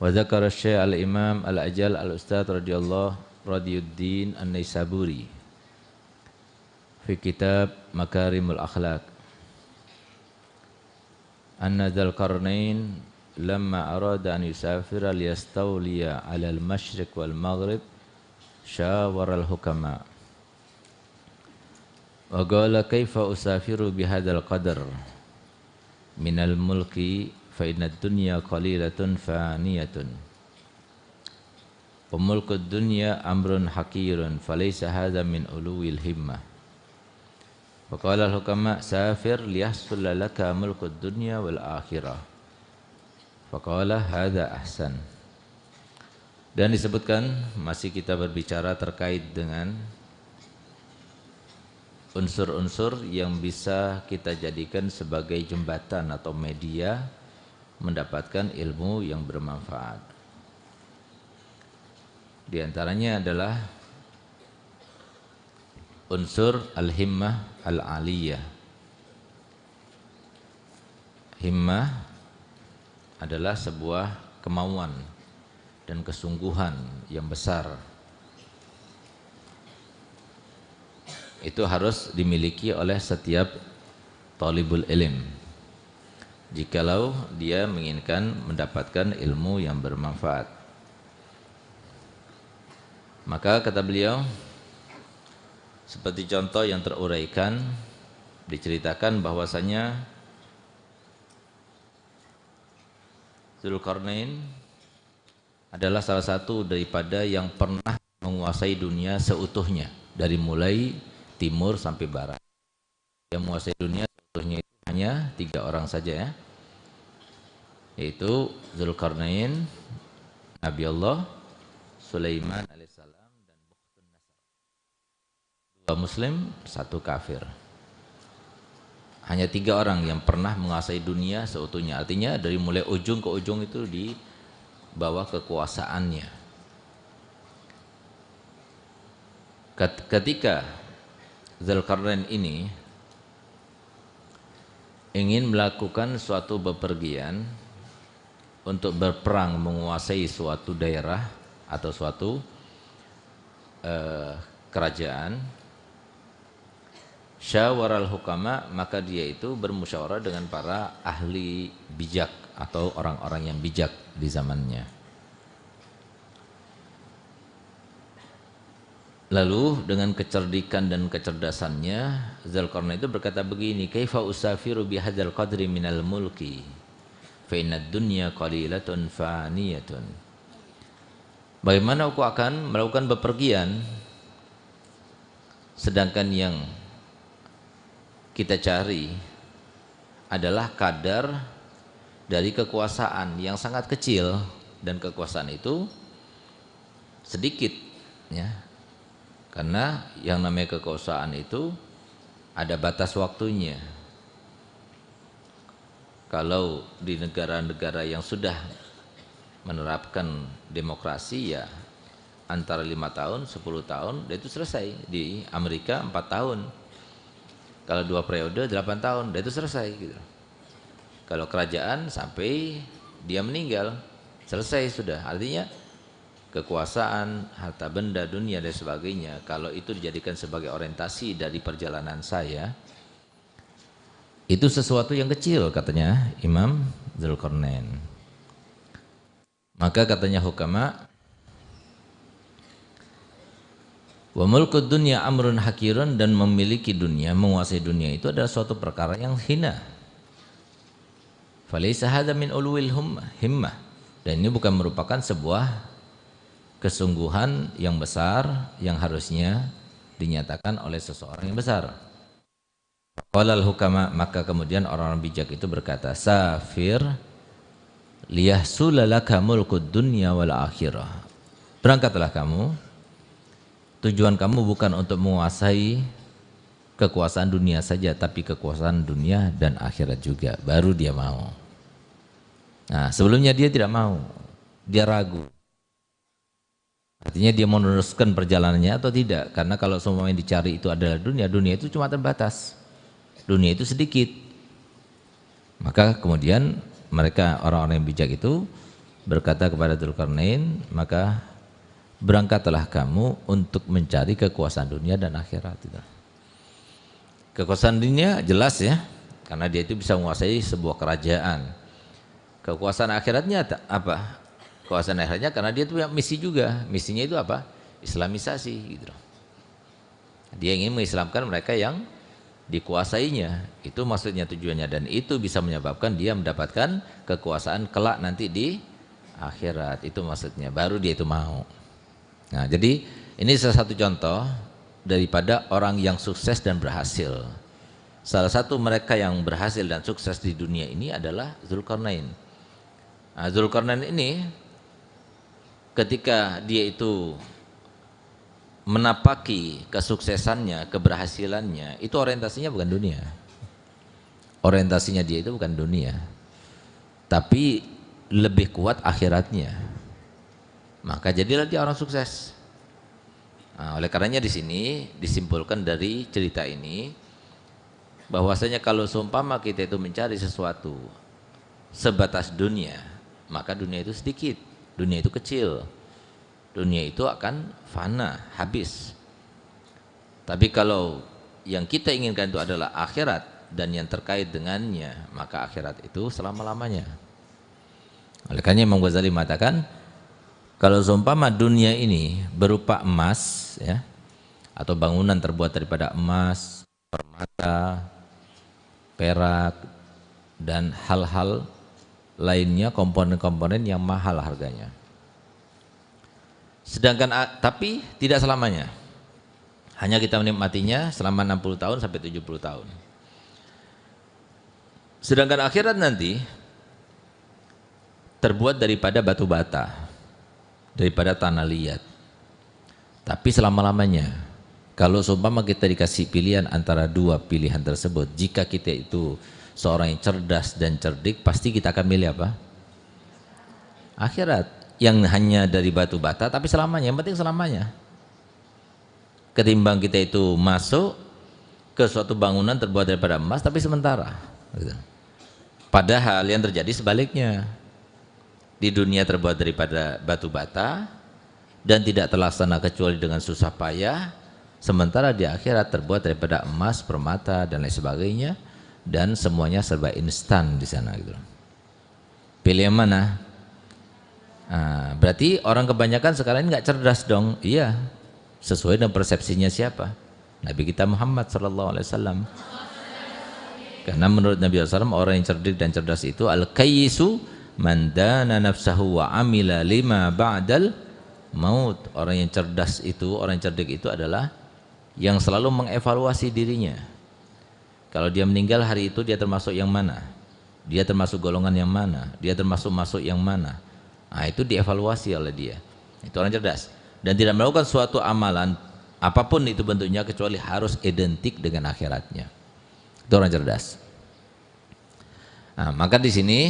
Wa dzakara Syekh al-Imam al-Ajal al-Ustadz Radiyuddin An-Naisaburi fi kitab Makarimul Akhlaq anna Dzal Qarnain lamma arada an yusafira liyastawliya 'ala al-masyriq wal maghrib syawara al-hukama wa qala kaifa usafiru bihadzal qadar minal mulki fa inna ad-dunya qalilatun faniyatun wa mulku ad-dunya amrun hakirun falaysa hadza min uluwil himmah wa qala al-hukama safir liyahsul laka mulku ad-dunya wal akhirah fa qala hadza ahsan. Dan disebutkan masih kita berbicara terkait dengan unsur-unsur yang bisa kita jadikan sebagai jembatan atau media mendapatkan ilmu yang bermanfaat. Di antaranya adalah unsur al-himmah al-aliyah. Himmah adalah sebuah kemauan dan kesungguhan yang besar. Itu harus dimiliki oleh setiap talibul ilm jikalau dia menginginkan mendapatkan ilmu yang bermanfaat. Maka kata beliau, seperti contoh yang teruraikan, diceritakan bahwasanya Dzulqarnain adalah salah satu daripada yang pernah menguasai dunia seutuhnya dari mulai timur sampai barat. Yang menguasai dunia seutuhnya itu hanya 3 orang saja ya, yaitu Dzulqarnain, Nabi Allah Sulaiman alaihissalam dan Bukhtun Nasr. 2 muslim, 1 kafir. Hanya 3 orang yang pernah menguasai dunia seutuhnya. Artinya dari mulai ujung ke ujung itu di bawah kekuasaannya. Ketika Dzulqarnain ini ingin melakukan suatu bepergian untuk berperang menguasai suatu daerah atau suatu kerajaan, syawaral hukama, maka dia itu bermusyawarah dengan para ahli bijak atau orang-orang yang bijak di zamannya. Lalu dengan kecerdikan dan kecerdasannya, Dzulqarnain itu berkata begini, kaifa usafiru bihadzal qadri minal mulki fa innad dunya qalilatun faniyatun. Bagaimana aku akan melakukan bepergian sedangkan yang kita cari adalah kadar dari kekuasaan yang sangat kecil, dan kekuasaan itu sedikit ya. Karena yang namanya kekuasaan itu ada batas waktunya. Kalau di negara-negara yang sudah menerapkan demokrasi ya antara 5 tahun, 10 tahun, dan itu selesai. Di Amerika 4 tahun. Kalau 2 periode 8 tahun, dan itu selesai gitu. Kalau kerajaan sampai dia meninggal, selesai sudah. Artinya kekuasaan, harta benda, dunia dan sebagainya, kalau itu dijadikan sebagai orientasi dari perjalanan saya, itu sesuatu yang kecil, katanya Imam Dzulqarnain. Maka katanya hukama, wa mulkud dunya amrun hakirun, dan memiliki dunia, menguasai dunia itu adalah suatu perkara yang hina. Falaysa hadza min ulwil himmah, dan ini bukan merupakan sebuah kesungguhan yang besar yang harusnya dinyatakan oleh seseorang yang besar. Qala al-hukama, maka kemudian orang-orang bijak itu berkata, safir liyahsula laka mulkud dunya wal akhirah. Berangkatlah kamu, tujuan kamu bukan untuk menguasai kekuasaan dunia saja, tapi kekuasaan dunia dan akhirat juga, baru dia mau. Nah, sebelumnya dia tidak mau, dia ragu. Artinya dia meneruskan perjalanannya atau tidak, karena kalau semua yang dicari itu adalah dunia, dunia itu cuma terbatas, dunia itu sedikit. Maka kemudian mereka orang-orang yang bijak itu berkata kepada Dzulkarnain, maka berangkatlah kamu untuk mencari kekuasaan dunia dan akhirat. Kekuasaan dunia jelas ya, karena dia itu bisa menguasai sebuah kerajaan. Kekuasaan akhiratnya apa? Kekuasaan akhiratnya karena dia itu punya misi juga. Misinya itu apa? Islamisasi gitu. Dia ingin mengislamkan mereka yang dikuasainya. Itu maksudnya, tujuannya, dan itu bisa menyebabkan dia mendapatkan kekuasaan kelak nanti di akhirat. Itu maksudnya, baru dia itu mau. Nah, jadi ini salah satu contoh daripada orang yang sukses dan berhasil. Salah satu mereka yang berhasil dan sukses di dunia ini adalah Dzulkarnain. Nah, Dzulkarnain ini ketika dia itu menapaki kesuksesannya, keberhasilannya, itu orientasinya bukan dunia. Orientasinya dia itu bukan dunia, tapi lebih kuat akhiratnya. Maka jadilah dia orang sukses. Nah, oleh karenanya di sini disimpulkan dari cerita ini bahwasanya kalau seumpama kita itu mencari sesuatu sebatas dunia, maka dunia itu sedikit, dunia itu kecil, dunia itu akan fana, habis. Tapi kalau yang kita inginkan itu adalah akhirat dan yang terkait dengannya, maka akhirat itu selama-lamanya. Oleh karenanya Imam Ghazali mengatakan, kalau seumpama dunia ini berupa emas ya, atau bangunan terbuat daripada emas, permata, perak, dan hal-hal lainnya, komponen-komponen yang mahal harganya. Sedangkan tapi tidak selamanya. Hanya kita menikmatinya selama 60 tahun sampai 70 tahun. Sedangkan akhirat nanti terbuat daripada batu bata, daripada tanah liat. Tapi selama-lamanya. Kalau seumpama kita dikasih pilihan antara dua pilihan tersebut, jika kita itu seorang yang cerdas dan cerdik, pasti kita akan milih apa? Akhirat, yang hanya dari batu bata tapi selamanya, yang penting selamanya. Ketimbang kita itu masuk ke suatu bangunan terbuat daripada emas tapi sementara. Padahal yang terjadi sebaliknya. Di dunia terbuat daripada batu bata dan tidak terlaksana kecuali dengan susah payah, sementara di akhirat terbuat daripada emas, permata, dan lain sebagainya, dan semuanya serba instan di sana gitu. Pilih yang mana? Nah, berarti orang kebanyakan sekarang ini nggak cerdas dong. Iya, sesuai dengan persepsinya siapa? Nabi kita Muhammad SAW. Karena menurut Nabi SAW, orang yang cerdik dan cerdas itu al-kayyisu man dana nafsahu wa amila lima ba'dal maut. Orang yang cerdas itu, orang yang cerdik itu adalah yang selalu mengevaluasi dirinya. Kalau dia meninggal hari itu, dia termasuk yang mana? Dia termasuk golongan yang mana? Dia termasuk masuk yang mana? Nah, itu dievaluasi oleh dia. Itu orang cerdas. Dan tidak melakukan suatu amalan apapun itu bentuknya kecuali harus identik dengan akhiratnya. Itu orang cerdas. Nah, maka di sini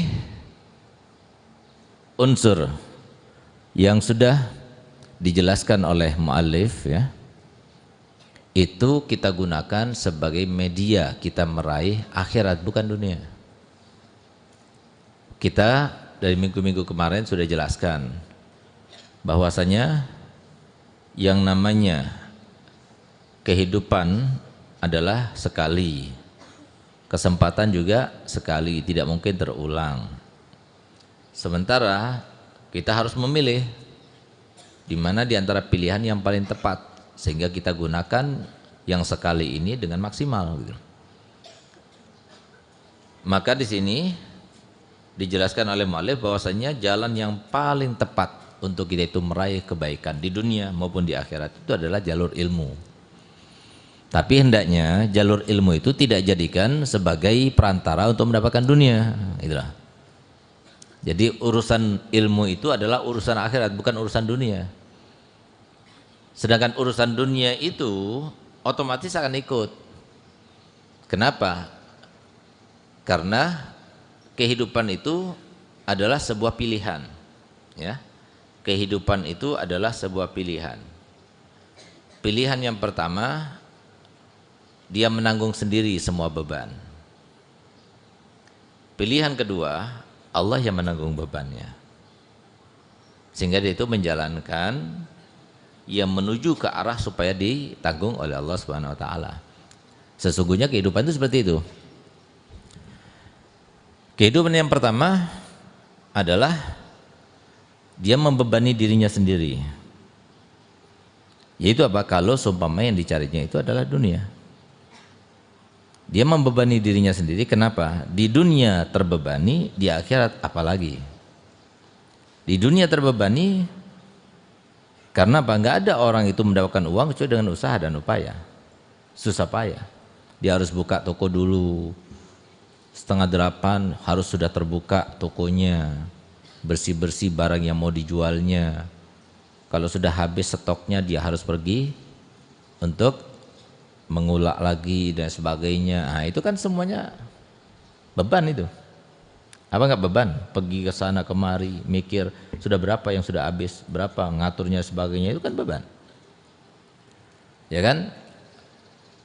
unsur yang sudah dijelaskan oleh muallif ya, itu kita gunakan sebagai media kita meraih akhirat, bukan dunia. Kita dari minggu-minggu kemarin sudah jelaskan bahwasanya yang namanya kehidupan adalah sekali, kesempatan juga sekali, tidak mungkin terulang. Sementara kita harus memilih di mana di antara pilihan yang paling tepat, sehingga kita gunakan yang sekali ini dengan maksimal gitu. Maka di sini dijelaskan oleh muallif bahwasanya jalan yang paling tepat untuk kita itu meraih kebaikan di dunia maupun di akhirat itu adalah jalur ilmu. Tapi hendaknya jalur ilmu itu tidak jadikan sebagai perantara untuk mendapatkan dunia, itulah. Jadi urusan ilmu itu adalah urusan akhirat, bukan urusan dunia. Sedangkan urusan dunia itu otomatis akan ikut. Kenapa? Karena kehidupan itu adalah sebuah pilihan, ya. Kehidupan itu adalah sebuah pilihan. Pilihan yang pertama, dia menanggung sendiri semua beban. Pilihan kedua, Allah yang menanggung bebannya. Sehingga dia itu menjalankan yang menuju ke arah supaya ditanggung oleh Allah Subhanahu wa taala. Sesungguhnya kehidupan itu seperti itu. Kehidupan yang pertama adalah dia membebani dirinya sendiri. Yaitu apa? Kalau seumpama yang dicarinya itu adalah dunia. Dia membebani dirinya sendiri. Kenapa? Di dunia terbebani, di akhirat apalagi. Di dunia terbebani karena apa? Enggak ada orang itu mendapatkan uang kecuali dengan usaha dan upaya. Susah payah. Dia harus buka toko dulu. 7:30 harus sudah terbuka tokonya. Bersih-bersih barang yang mau dijualnya. Kalau sudah habis stoknya dia harus pergi untuk mengulak lagi dan sebagainya. Nah, itu kan semuanya beban itu. Apa enggak beban? Pergi ke sana kemari, mikir sudah berapa yang sudah habis, berapa ngaturnya sebagainya, itu kan beban. Ya kan?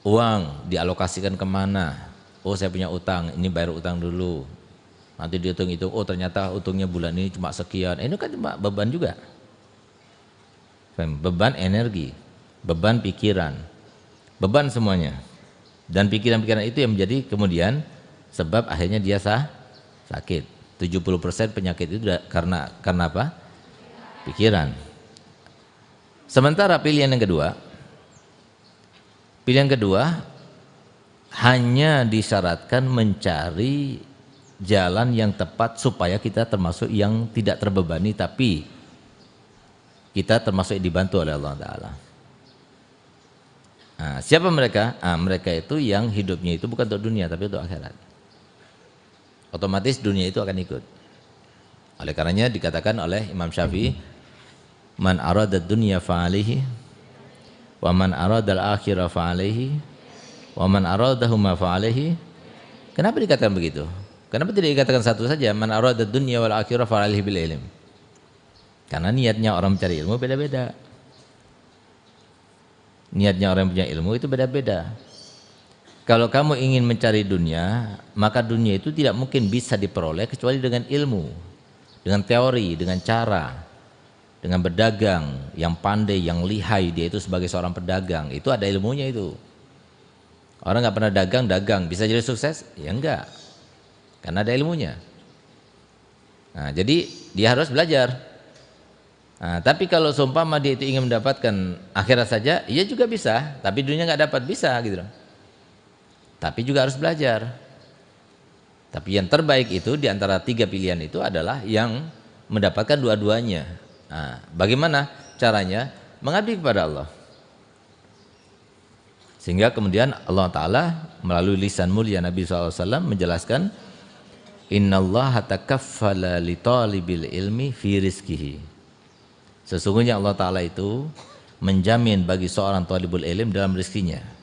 Uang dialokasikan kemana? Oh saya punya utang, ini bayar utang dulu. Nanti dihitung-hitung, oh ternyata utangnya bulan ini cuma sekian. Ini kan cuma beban juga. Beban energi, beban pikiran, beban semuanya. Dan pikiran-pikiran itu yang menjadi kemudian sebab akhirnya dia sakit. 70% penyakit itu karena apa? Pikiran. Sementara pilihan kedua hanya disyaratkan mencari jalan yang tepat supaya kita termasuk yang tidak terbebani, tapi kita termasuk yang dibantu oleh Allah Ta'ala. Nah, siapa mereka? Mereka itu yang hidupnya itu bukan untuk dunia tapi untuk akhirat. Otomatis dunia itu akan ikut. Oleh karenanya dikatakan oleh Imam Syafi'i, man arada dunya fa'alihi wa man arada al-akhirah fa'alihi wa man aradahuma fa'alihi. Kenapa dikatakan begitu? Kenapa tidak dikatakan satu saja, man arada dunya wal akhirah fa'alihi bil ilm? Karena niatnya orang mencari ilmu beda-beda. Niatnya orang yang punya ilmu itu beda-beda. Kalau kamu ingin mencari dunia, maka dunia itu tidak mungkin bisa diperoleh kecuali dengan ilmu, dengan teori, dengan cara, dengan berdagang, yang pandai, yang lihai, dia itu sebagai seorang pedagang, itu ada ilmunya itu. Orang nggak pernah dagang, bisa jadi sukses? Ya enggak, karena ada ilmunya. Nah, jadi dia harus belajar. Nah, tapi kalau seumpama dia itu ingin mendapatkan akhirat saja, ia juga bisa, tapi dunia nggak dapat, bisa gitu. Tapi juga harus belajar. Tapi yang terbaik itu di antara 3 pilihan itu adalah yang mendapatkan dua-duanya. Nah, bagaimana caranya? Mengabdi kepada Allah. Sehingga kemudian Allah Ta'ala melalui lisan mulia Nabi SAW menjelaskan, innallaha takaffala li talibil ilmi fi rizkihi. Sesungguhnya Allah Ta'ala itu menjamin bagi seorang talibul ilm dalam rezekinya.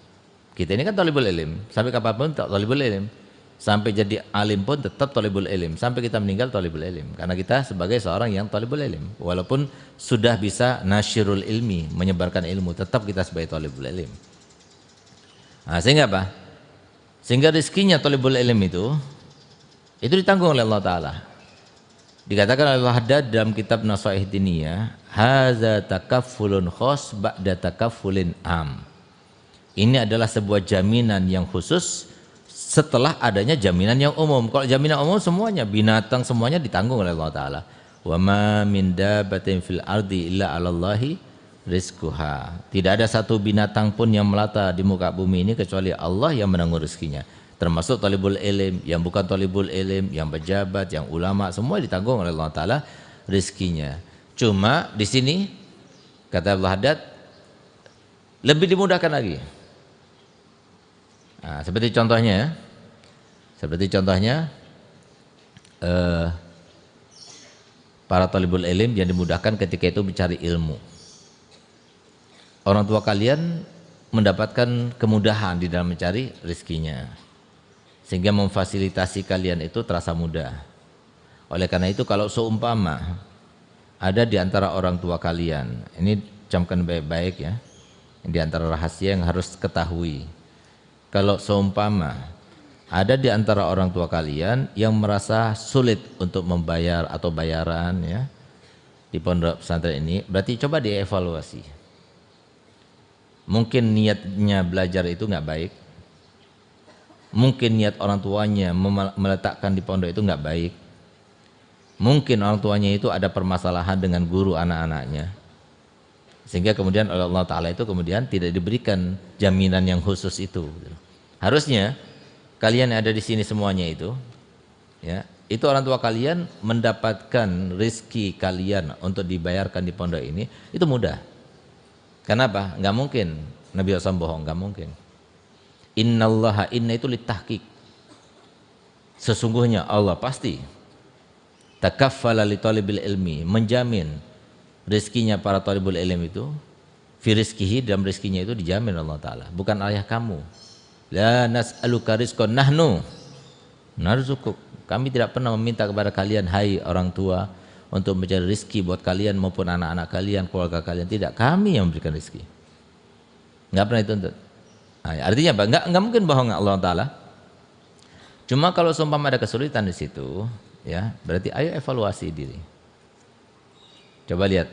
Kita ini kan talibul ilm, sampai kapanpun talibul ilm, sampai jadi alim pun tetap talibul ilm, sampai kita meninggal talibul ilm, karena kita sebagai seorang yang talibul ilm, walaupun sudah bisa nasyirul ilmi, menyebarkan ilmu, tetap kita sebagai talibul ilm. Nah, sehingga apa? Sehingga rezekinya talibul ilm itu ditanggung oleh Allah Ta'ala. Dikatakan oleh Al-Haddad dalam kitab Nasaih Diniyah, haza takaffulun khos ba'da takaffulin am. Ini adalah sebuah jaminan yang khusus setelah adanya jaminan yang umum. Kalau jaminan umum semuanya, binatang semuanya ditanggung oleh Allah Ta'ala. Wa ma min dabbatin fil ardi illa 'alallahi rizquha. Tidak ada satu binatang pun yang melata di muka bumi ini kecuali Allah yang menanggung rezekinya. Termasuk talibul ilm, yang bukan talibul ilm, yang pejabat, yang ulama, semua ditanggung oleh Allah Ta'ala rezekinya. Cuma di sini kata Al-Haddad lebih dimudahkan lagi. Nah, seperti contohnya para talibul ilm yang dimudahkan ketika itu mencari ilmu. Orang tua kalian mendapatkan kemudahan di dalam mencari rezekinya, sehingga memfasilitasi kalian itu terasa mudah. Oleh karena itu kalau seumpama ada di antara orang tua kalian, ini camkan baik-baik ya, di antara rahasia yang harus ketahui. Kalau seumpama ada di antara orang tua kalian yang merasa sulit untuk membayar atau bayaran ya, di pondok pesantren ini, berarti coba dievaluasi. Mungkin niatnya belajar itu nggak baik, mungkin niat orang tuanya meletakkan di pondok itu nggak baik, mungkin orang tuanya itu ada permasalahan dengan guru anak-anaknya, sehingga kemudian oleh Allah Ta'ala itu kemudian tidak diberikan jaminan yang khusus itu. Harusnya kalian yang ada di sini semuanya itu, ya, itu orang tua kalian mendapatkan rizki kalian untuk dibayarkan di pondok ini, itu mudah. Kenapa? Nggak mungkin Nabi SAW bohong, nggak mungkin. Innallaha, inna itu litahqiq. Sesungguhnya Allah pasti takaffala li talibil ilmi, menjamin rizkinya para talibul ilm itu, fi rizkihi, dalam rizkinya itu dijamin Allah Ta'ala, bukan ayah kamu. La nas'aluka rizqan nahnu narzukuk. Kami tidak pernah meminta kepada kalian, hai orang tua, untuk mencari rizki buat kalian maupun anak-anak kalian, keluarga kalian. Tidak, kami yang memberikan rizki. Nggak pernah dituntut. Nah, artinya apa? Nggak mungkin bohong Allah Ta'ala. Cuma kalau seumpama ada kesulitan di situ, ya berarti ayo evaluasi diri. Coba lihat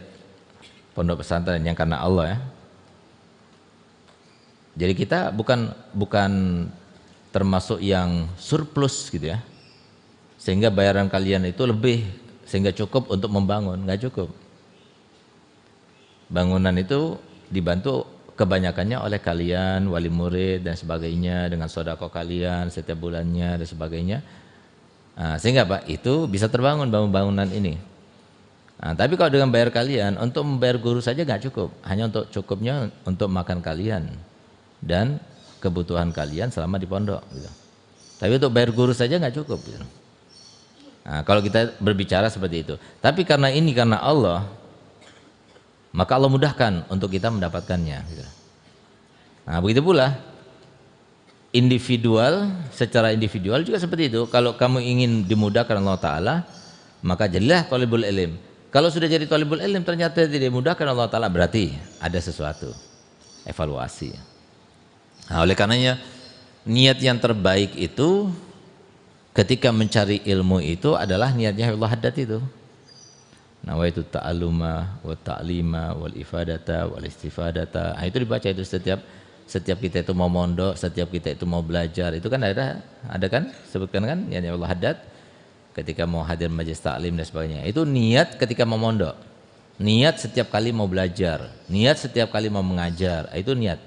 pondok pesantren yang karena Allah, ya. Jadi kita bukan termasuk yang surplus gitu, ya. Sehingga bayaran kalian itu lebih, sehingga cukup untuk membangun, nggak cukup. Bangunan itu dibantu kebanyakannya oleh kalian, wali murid dan sebagainya, dengan sodako kalian setiap bulannya dan sebagainya. Nah, sehingga Pak, itu bisa terbangun bangunan ini. Nah, tapi kalau dengan bayar kalian, untuk membayar guru saja nggak cukup, hanya untuk cukupnya untuk makan kalian dan kebutuhan kalian selama di pondok. Gitu. Tapi untuk bayar guru saja nggak cukup. Gitu. Nah, kalau kita berbicara seperti itu, tapi karena ini karena Allah, maka Allah mudahkan untuk kita mendapatkannya. Gitu. Nah, begitu pula individual, secara individual juga seperti itu. Kalau kamu ingin dimudahkan Allah Ta'ala, maka jadilah thalibul ilm. Kalau sudah jadi thalibul ilm ternyata tidak dimudahkan Allah Ta'ala, berarti ada sesuatu, evaluasi. Nah, oleh karenanya niat yang terbaik itu ketika mencari ilmu itu adalah niatnya Allah haddad itu. Nawaitu ta'alluma wa ta'lima wal ifadata wal istifadata. Nah, itu dibaca itu setiap kita itu mau mondok, setiap kita itu mau belajar, itu kan ada kan sebutkan kan niatnya Allah haddad ketika mau hadir majelis taklim dan sebagainya. Itu niat ketika mau mondok. Niat setiap kali mau belajar, niat setiap kali mau mengajar, itu niat.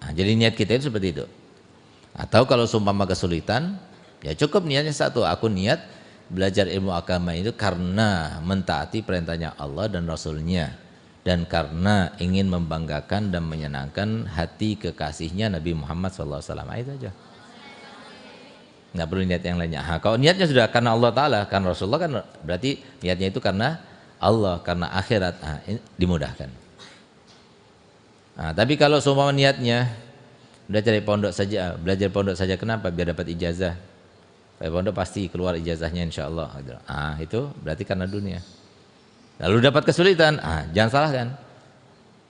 Nah, jadi niat kita itu seperti itu. Atau kalau seumpama kesulitan, ya cukup niatnya satu, aku niat belajar ilmu agama itu karena mentaati perintahnya Allah dan Rasulnya, dan karena ingin membanggakan dan menyenangkan hati kekasihnya Nabi Muhammad SAW. Itu aja, nggak perlu niat yang lainnya. Nah, kalau niatnya sudah karena Allah Ta'ala, karena Rasulullah, kan berarti niatnya itu karena Allah, karena akhirat. Nah, ini dimudahkan. Nah, tapi kalau seumpama niatnya belajar pondok saja, belajar pondok saja, kenapa? Biar dapat ijazah. Pak pondok pasti keluar ijazahnya insya Allah. Ah, itu berarti karena dunia. Lalu dapat kesulitan, jangan salahkan.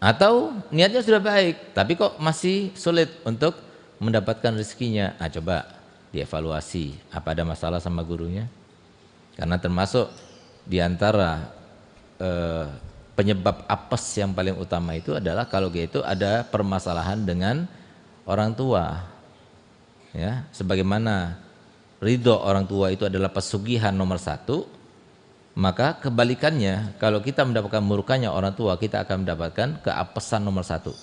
Atau niatnya sudah baik, tapi kok masih sulit untuk mendapatkan rezekinya. Coba dievaluasi, apa ada masalah sama gurunya? Karena termasuk diantara penyebab apes yang paling utama itu adalah kalau gitu ada permasalahan dengan orang tua, ya, sebagaimana ridho orang tua itu adalah pesugihan nomor satu, maka kebalikannya kalau kita mendapatkan murkanya orang tua, kita akan mendapatkan keapesan nomor satu.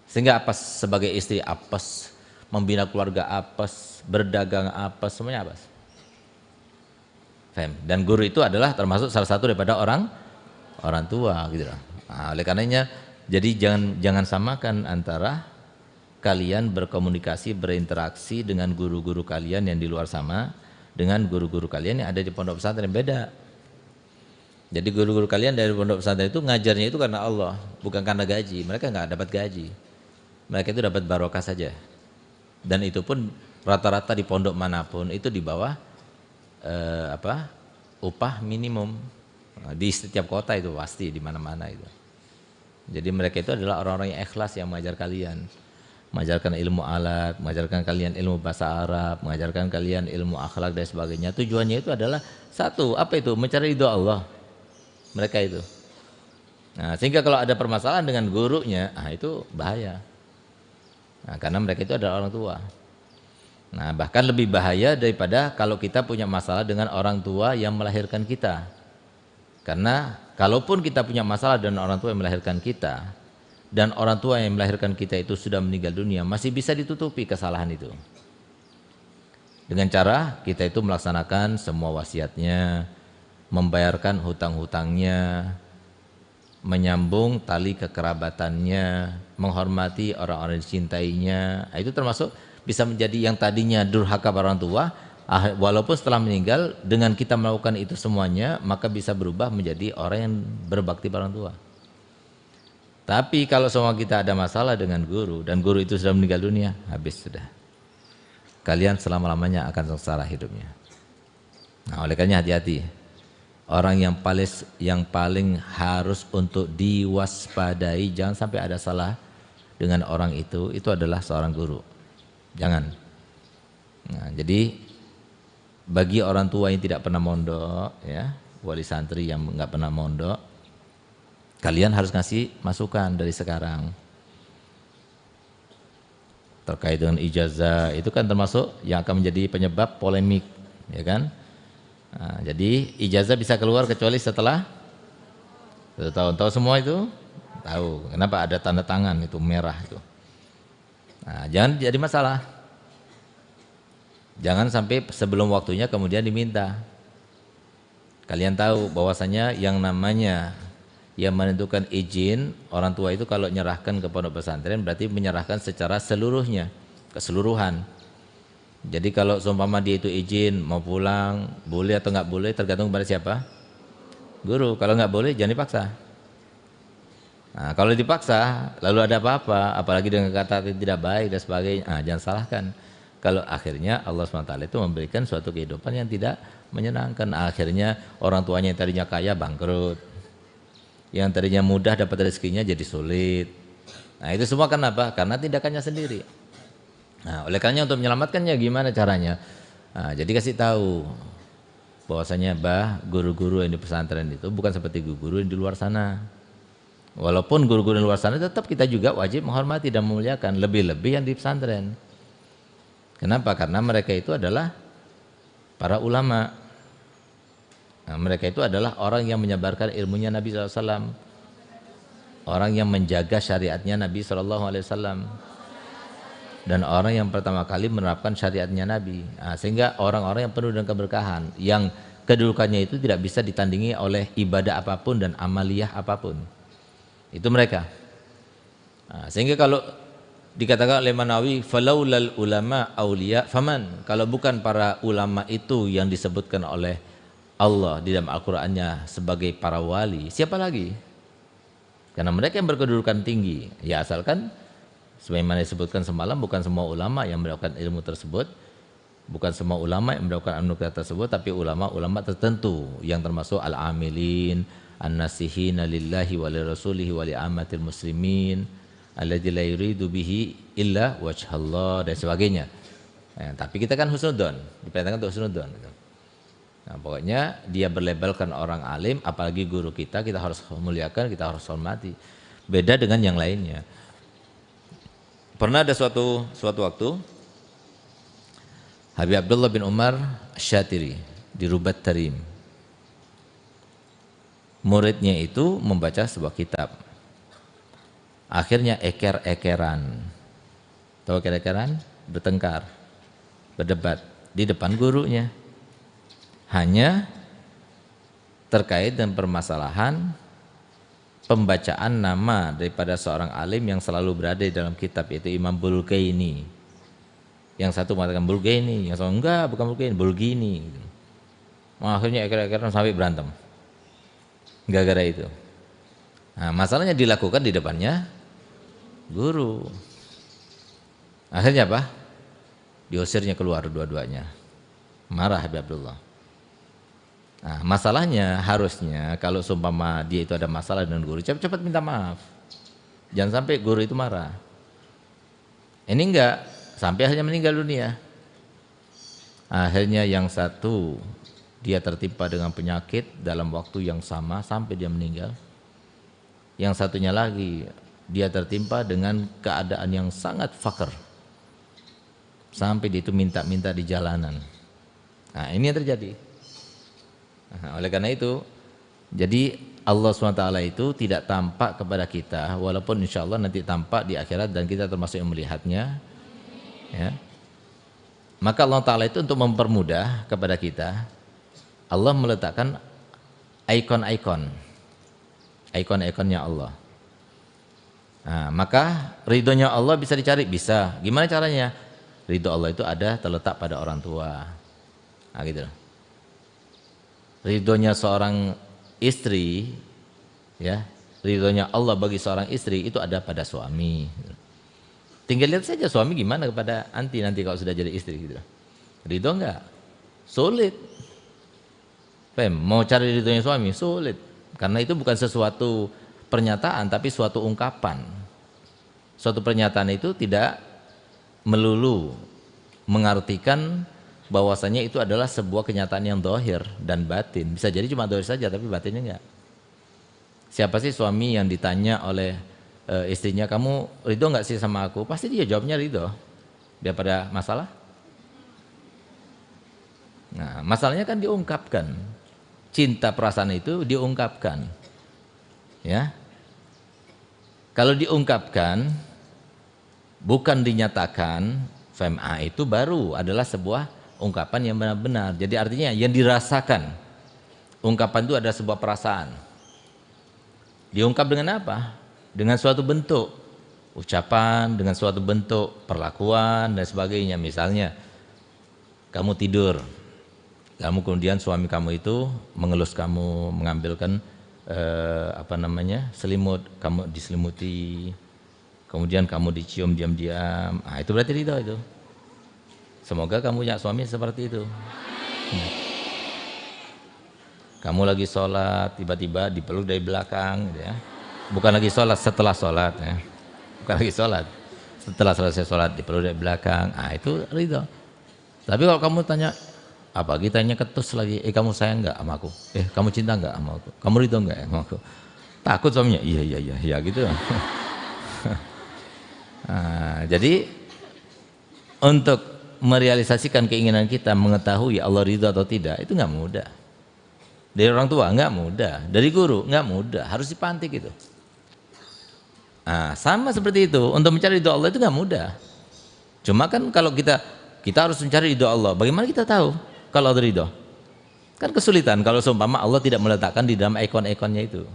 Sehingga apes, sebagai istri apes, membina keluarga apes, berdagang apes, semuanya apes. Dan guru itu adalah termasuk salah satu daripada orang tua, gitu. Nah, oleh karenanya jadi jangan samakan antara kalian berkomunikasi, berinteraksi dengan guru-guru kalian yang di luar sana dengan guru-guru kalian yang ada di pondok pesantren, beda. Jadi guru-guru kalian dari pondok pesantren itu ngajarnya itu karena Allah, bukan karena gaji. Mereka nggak dapat gaji. Mereka itu dapat barokah saja. Dan itu pun rata-rata di pondok manapun itu di bawah upah minimum. Di setiap kota itu pasti, di mana-mana itu. Jadi mereka itu adalah orang-orang yang ikhlas yang mengajar kalian. mengajarkan ilmu alat, mengajarkan kalian ilmu bahasa Arab, mengajarkan kalian ilmu akhlak dan sebagainya. Tujuannya itu adalah satu, apa itu? Mencari ridho Allah. Mereka itu. Nah, sehingga kalau ada permasalahan dengan gurunya, itu bahaya. Nah, karena mereka itu adalah orang tua. Nah, bahkan lebih bahaya daripada kalau kita punya masalah dengan orang tua yang melahirkan kita. Karena kalaupun kita punya masalah dengan orang tua yang melahirkan kita, dan orang tua yang melahirkan kita itu sudah meninggal dunia, masih bisa ditutupi kesalahan itu. Dengan cara kita itu melaksanakan semua wasiatnya, membayarkan hutang-hutangnya, menyambung tali kekerabatannya, menghormati orang-orang yang dicintainya. Itu termasuk bisa menjadi yang tadinya durhaka pada orang tua, walaupun setelah meninggal dengan kita melakukan itu semuanya, maka bisa berubah menjadi orang yang berbakti pada orang tua. Tapi kalau semua kita ada masalah dengan guru dan guru itu sudah meninggal dunia, habis sudah. Kalian selama-lamanya akan sengsara hidupnya. Nah, oleh karena hati-hati. Orang yang paling harus untuk diwaspadai, jangan sampai ada salah dengan orang itu adalah seorang guru. Jangan. Nah, jadi bagi orang tua yang tidak pernah mondok, ya, wali santri yang nggak pernah mondok, kalian harus ngasih masukan dari sekarang. Terkait dengan ijazah, itu kan termasuk yang akan menjadi penyebab polemik, ya kan? Nah, jadi ijazah bisa keluar kecuali setelah 1 tahun. Tahu semua itu? Tahu. Kenapa ada tanda tangan itu merah itu? Nah, jangan jadi masalah. Jangan sampai sebelum waktunya kemudian diminta. Kalian tahu bahwasanya yang namanya yang menentukan izin orang tua itu kalau menyerahkan ke pondok pesantren berarti menyerahkan secara seluruhnya, keseluruhan. Jadi kalau seumpama dia itu izin mau pulang, boleh atau nggak boleh tergantung pada siapa? Guru. Kalau nggak boleh jangan dipaksa. Nah, kalau dipaksa lalu ada apa-apa, apalagi dengan kata tidak baik dan sebagainya, jangan salahkan. Kalau akhirnya Allah SWT itu memberikan suatu kehidupan yang tidak menyenangkan. Akhirnya orang tuanya yang tadinya kaya bangkrut, yang tadinya mudah dapat rezekinya jadi sulit. Nah, itu semua kenapa? Karena tindakannya sendiri. Nah, oleh karenanya untuk menyelamatkannya gimana caranya? Nah, jadi kasih tahu bahwasanya guru-guru yang di pesantren itu bukan seperti guru-guru yang di luar sana. Walaupun guru-guru di luar sana tetap kita juga wajib menghormati dan memuliakan, lebih-lebih yang di pesantren. Kenapa? Karena mereka itu adalah para ulama. Nah, mereka itu adalah orang yang menyebarkan ilmunya Nabi SAW, orang yang menjaga syariatnya Nabi SAW, dan orang yang pertama kali menerapkan syariatnya Nabi. Nah, sehingga orang-orang yang penuh dengan keberkahan, yang kedudukannya itu tidak bisa ditandingi oleh ibadah apapun dan amaliyah apapun. Itu mereka. Nah, sehingga kalau dikatakan oleh Manawi, falaulal ulama auliya faman, kalau bukan para ulama itu yang disebutkan oleh Allah di dalam Al-Qur'annya sebagai para wali, siapa lagi? Karena mereka yang berkedudukan tinggi. Ya, asalkan sebagaimana disebutkan semalam, bukan semua ulama yang mendapatkan ilmu tersebut, bukan semua ulama yang mendapatkan anugerah tersebut, tapi ulama-ulama tertentu yang termasuk al-amilin, an-nasihina lillahi wa li rasulihi wa li ammatil muslimin alladzi la yuridu bihi illa wajhallah dan sebagainya. Nah, tapi kita kan husnudzon, diperintahkan untuk husnudzon. Nah, pokoknya dia berlabelkan orang alim, apalagi guru kita harus muliakan, kita harus hormati. Beda dengan yang lainnya. Pernah ada suatu waktu Habib Abdullah bin Umar Syatiri di Rubat Tarim. Muridnya itu membaca sebuah kitab. Akhirnya eker-ekeran. Tahu eker-ekeran? Bertengkar, berdebat di depan gurunya. Hanya terkait dengan permasalahan pembacaan nama daripada seorang alim yang selalu berada di dalam kitab, yaitu Imam Bulgaini. Yang satu mengatakan Bulgaini, yang satu enggak, bukan Bulgaini, Bulgini. Akhirnya eker-ekeran sampai berantem gara-gara itu. Nah, masalahnya dilakukan di depannya guru. Akhirnya apa? Diusirnya keluar dua-duanya. Marah Habib Abdullah. Nah, masalahnya harusnya kalau seumpama dia itu ada masalah dengan guru, cepat-cepat minta maaf. Jangan sampai guru itu marah. Ini enggak, sampai akhirnya meninggal dunia. Akhirnya yang satu dia tertimpa dengan penyakit dalam waktu yang sama sampai dia meninggal. Yang satunya lagi dia tertimpa dengan keadaan yang sangat fakir. Sampai dia itu minta-minta di jalanan. Nah, ini yang terjadi. Nah, oleh karena itu, jadi Allah SWT itu tidak tampak kepada kita, walaupun insya Allah nanti tampak di akhirat dan kita termasuk yang melihatnya. Ya. Maka Allah Ta'ala itu untuk mempermudah kepada kita, Allah meletakkan ikon-ikonnya Allah. Nah, maka ridhonya Allah bisa dicari, bisa. Gimana caranya? Ridho Allah itu ada terletak pada orang tua. Nah, gitu. Ridhonya seorang istri, ya, ridhonya Allah bagi seorang istri itu ada pada suami. Tinggal lihat saja suami gimana kepada anti nanti kalau sudah jadi istri, gitu. Ridho enggak? Sulit. Mau cari ridhonya suami sulit, karena itu bukan sesuatu pernyataan tapi suatu ungkapan. Suatu pernyataan itu tidak melulu mengartikan bahwasanya itu adalah sebuah kenyataan yang dohir dan batin. Bisa jadi cuma dohir saja tapi batinnya enggak. Siapa sih suami yang ditanya oleh istrinya, kamu ridho enggak sih sama aku? Pasti dia jawabnya ridho. Daripada masalah. Nah, masalahnya kan diungkapkan. Cinta perasaan itu diungkapkan. Ya. Kalau diungkapkan bukan dinyatakan, FMA itu baru adalah sebuah ungkapan yang benar-benar. Jadi artinya yang dirasakan. Ungkapan itu adalah sebuah perasaan. Diungkap dengan apa? Dengan suatu bentuk ucapan, dengan suatu bentuk perlakuan dan sebagainya. Misalnya kamu tidur, kamu kemudian suami kamu itu mengelus kamu, mengambilkan selimut, kamu diselimuti, kemudian kamu dicium diam-diam. Nah, itu berarti ridho itu. Semoga kamu punya suami seperti itu. Kamu lagi sholat, tiba-tiba dipeluk dari belakang, gitu ya. Bukan lagi sholat, setelah sholat, ya. Bukan lagi sholat, setelah selesai sholat dipeluk dari belakang. Ah, itu ridho. Tapi kalau kamu tanya, apa kitanya ketus lagi, kamu sayang nggak sama aku? Kamu cinta nggak sama aku? Kamu ridho nggak sama aku? Takut suaminya, iya gitu. Nah, jadi untuk merealisasikan keinginan kita mengetahui Allah ridho atau tidak itu nggak mudah. Dari orang tua nggak mudah, dari guru nggak mudah, harus dipantik itu. Nah, sama seperti itu, untuk mencari ridho Allah itu nggak mudah. Cuma kan kalau kita harus mencari ridho Allah, bagaimana kita tahu kalau ada ridho? Kan kesulitan kalau seumpama Allah tidak meletakkan di dalam ikon-ikonnya itu.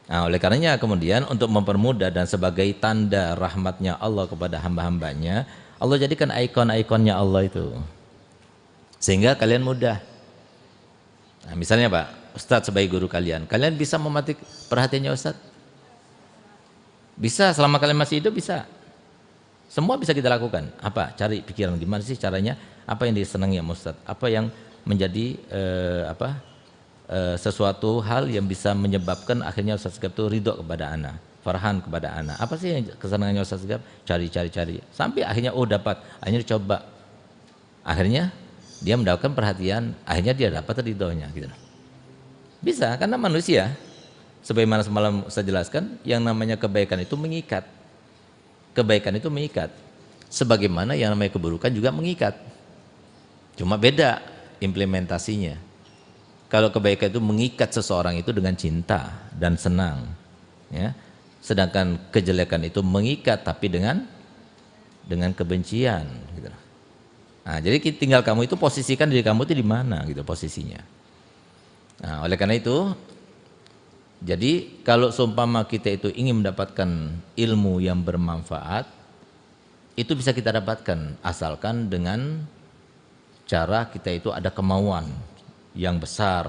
Nah, oleh karenanya kemudian untuk mempermudah dan sebagai tanda rahmatnya Allah kepada hamba-hambanya, Allah jadikan ikon-ikonnya Allah itu. Sehingga kalian mudah. Nah, misalnya Pak, Ustadz sebagai guru kalian bisa memetik perhatiannya Ustadz? Bisa, selama kalian masih hidup bisa. Semua bisa kita lakukan. Apa? Cari pikiran gimana sih caranya? Apa yang disenangi ya Ustadz? Apa yang menjadi sesuatu hal yang bisa menyebabkan akhirnya Ustadz Segaf itu ridho kepada anak, farhan kepada anak. Apa sih yang kesenangannya Ustadz Segaf? Cari. Sampai akhirnya dapat. Akhirnya coba. Akhirnya dia mendapatkan perhatian, akhirnya dia dapat ridhonya gitu. Bisa, karena manusia sebagaimana semalam saya jelaskan, yang namanya kebaikan itu mengikat. Kebaikan itu mengikat. Sebagaimana yang namanya keburukan juga mengikat. Cuma beda implementasinya. Kalau kebaikan itu mengikat seseorang itu dengan cinta dan senang, ya. Sedangkan kejelekan itu mengikat tapi dengan kebencian gitu. Nah, jadi tinggal kamu itu posisikan diri kamu itu di mana gitu posisinya. Nah, oleh karena itu, jadi kalau seumpama kita itu ingin mendapatkan ilmu yang bermanfaat, itu bisa kita dapatkan asalkan dengan cara kita itu ada kemauan yang besar.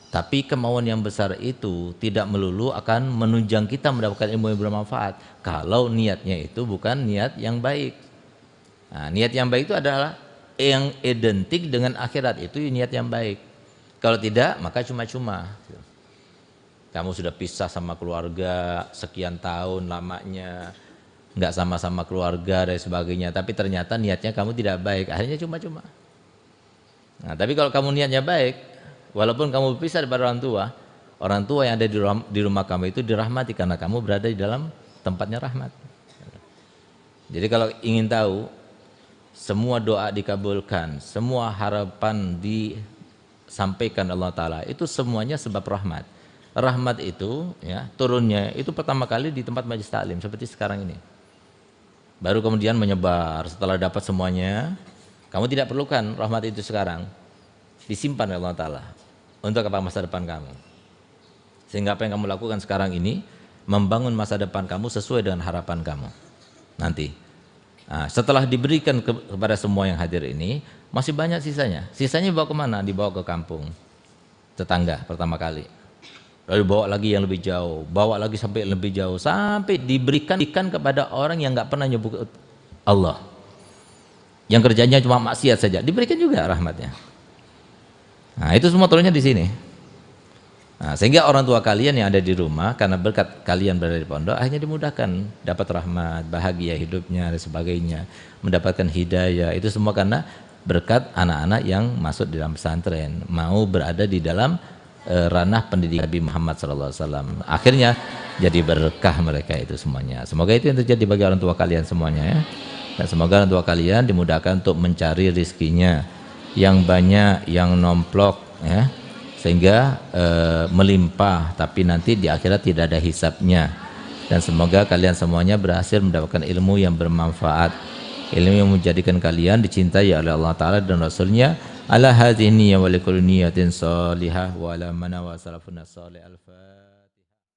Tapi kemauan yang besar itu tidak melulu akan menunjang kita mendapatkan ilmu yang bermanfaat kalau niatnya itu bukan niat yang baik. Nah, niat yang baik itu adalah yang identik dengan akhirat, itu niat yang baik. Kalau tidak, maka cuma-cuma. Kamu sudah pisah sama keluarga sekian tahun lamanya, nggak sama-sama keluarga dan sebagainya, tapi ternyata niatnya kamu tidak baik, akhirnya cuma-cuma. Nah, tapi kalau kamu niatnya baik, walaupun kamu berpisah dari orang tua yang ada di rumah kamu itu dirahmati karena kamu berada di dalam tempatnya rahmat. Jadi kalau ingin tahu semua doa dikabulkan, semua harapan disampaikan Allah Ta'ala, itu semuanya sebab rahmat. Rahmat itu ya, turunnya itu pertama kali di tempat majelis taklim seperti sekarang ini. Baru kemudian menyebar setelah dapat semuanya. Kamu tidak perlukan rahmat itu sekarang. Disimpan oleh Allah Ta'ala untuk apa masa depan kamu. Sehingga apa yang kamu lakukan sekarang ini membangun masa depan kamu sesuai dengan harapan kamu nanti. Nah, setelah diberikan kepada semua yang hadir ini, masih banyak sisanya. Sisanya dibawa kemana? Dibawa ke kampung tetangga pertama kali. Lalu bawa lagi yang lebih jauh, bawa lagi sampai lebih jauh, sampai diberikan kepada orang yang nggak pernah nyebut Allah, yang kerjanya cuma maksiat saja, diberikan juga rahmatnya. Nah, itu semua turunnya di sini. Nah, sehingga orang tua kalian yang ada di rumah, karena berkat kalian berada di pondok, akhirnya dimudahkan dapat rahmat, bahagia hidupnya dan sebagainya, mendapatkan hidayah. Itu semua karena berkat anak-anak yang masuk di dalam pesantren, mau berada di dalam ranah pendidikan Nabi Muhammad SAW. Akhirnya jadi berkah mereka itu semuanya. Semoga itu yang terjadi bagi orang tua kalian semuanya ya. Dan semoga orang tua kalian dimudahkan untuk mencari rizkinya yang banyak, yang nomplok ya, sehingga melimpah, tapi nanti di akhirat tidak ada hisabnya. Dan semoga kalian semuanya berhasil mendapatkan ilmu yang bermanfaat, ilmu yang menjadikan kalian dicintai oleh Allah Ta'ala dan Rasulnya. Ala hadhihi niyya wa likulli niyatin salihah wa ala mana wa salafuna salih.